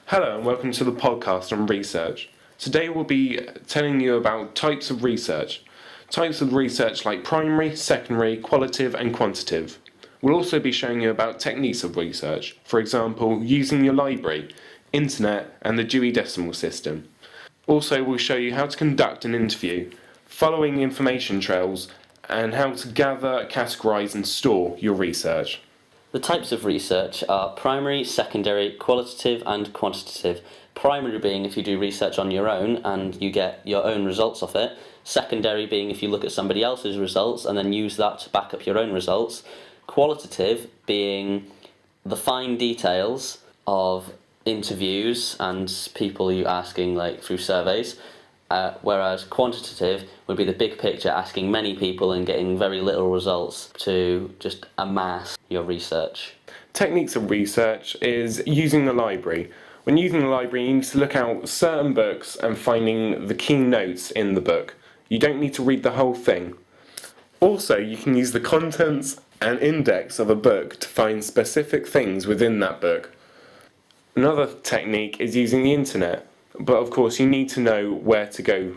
Hello and welcome to the podcast on research. Today we'll be telling you about types of research. Types of research like primary, secondary, qualitative and quantitative. We'll also be showing you about techniques of research, for example, using your library, internet and the Dewey Decimal System. Also we'll show you how to conduct an interview, following information trails and how to gather, categorise and store your research. The types of research are primary, secondary, qualitative and quantitative. Primary being if you do research on your own and you get your own results off it. Secondary being if you look at somebody else's results and then use that to back up your own results. Qualitative being the fine details of interviews and people you asking through surveys. Whereas quantitative would be the big picture, asking many people and getting very little results to just amass your research. Techniques of research is using the library. When using the library, you need to look out certain books and finding the key notes in the book. You don't need to read the whole thing. Also, you can use the contents and index of a book to find specific things within that book. Another technique is using the internet. But of course you need to know where to go.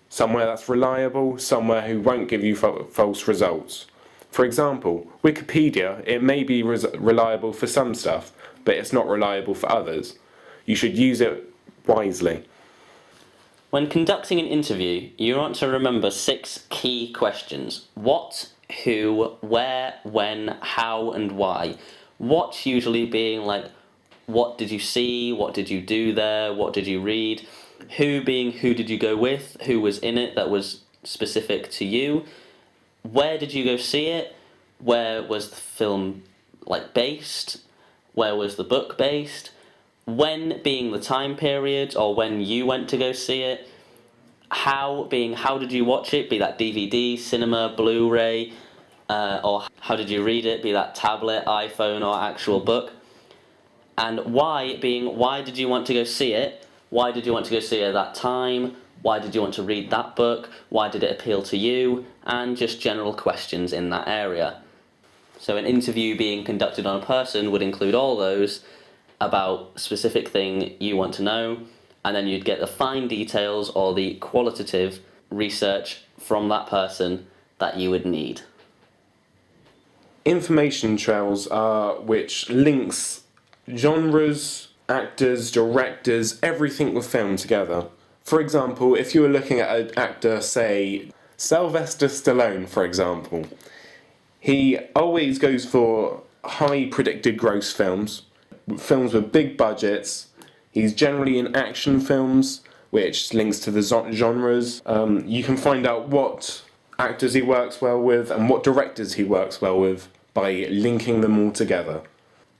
Somewhere that's reliable, somewhere who won't give you false results. For example, Wikipedia, it may be reliable for some stuff, but it's not reliable for others. You should use it wisely. When conducting an interview, you want to remember 6 key questions. What, who, where, when, how and why. What usually being what did you see? What did you do there? What did you read? Who being who did you go with? Who was in it that was specific to you? Where did you go see it? Where was the film based? Where was the book based? When being the time period or when you went to go see it? How being how did you watch it? Be that DVD, cinema, Blu-ray, or how did you read it? Be that tablet, iPhone or actual book? And why being, why did you want to go see it? Why did you want to go see it at that time? Why did you want to read that book? Why did it appeal to you? And just general questions in that area. So an interview being conducted on a person would include all those about a specific thing you want to know, and then you'd get the fine details or the qualitative research from that person that you would need. Information trails are which links genres, actors, directors, everything with film together. For example, if you were looking at an actor, say, Sylvester Stallone, for example, he always goes for high predicted gross films with big budgets. He's generally in action films, which links to the genres. You can find out what actors he works well with and what directors he works well with by linking them all together.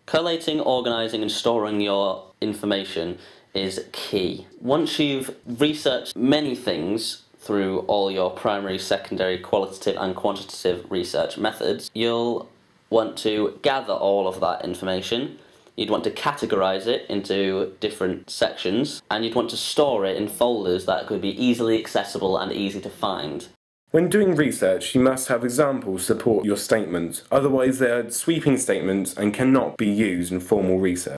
Collating, organising and storing your information is key. Once you've researched many things through all your primary, secondary, qualitative and quantitative research methods, you'll want to gather all of that information. You'd want to categorise it into different sections, and you'd want to store it in folders that could be easily accessible and easy to find. When doing research, you must have examples support your statement, otherwise they are sweeping statements and cannot be used in formal research.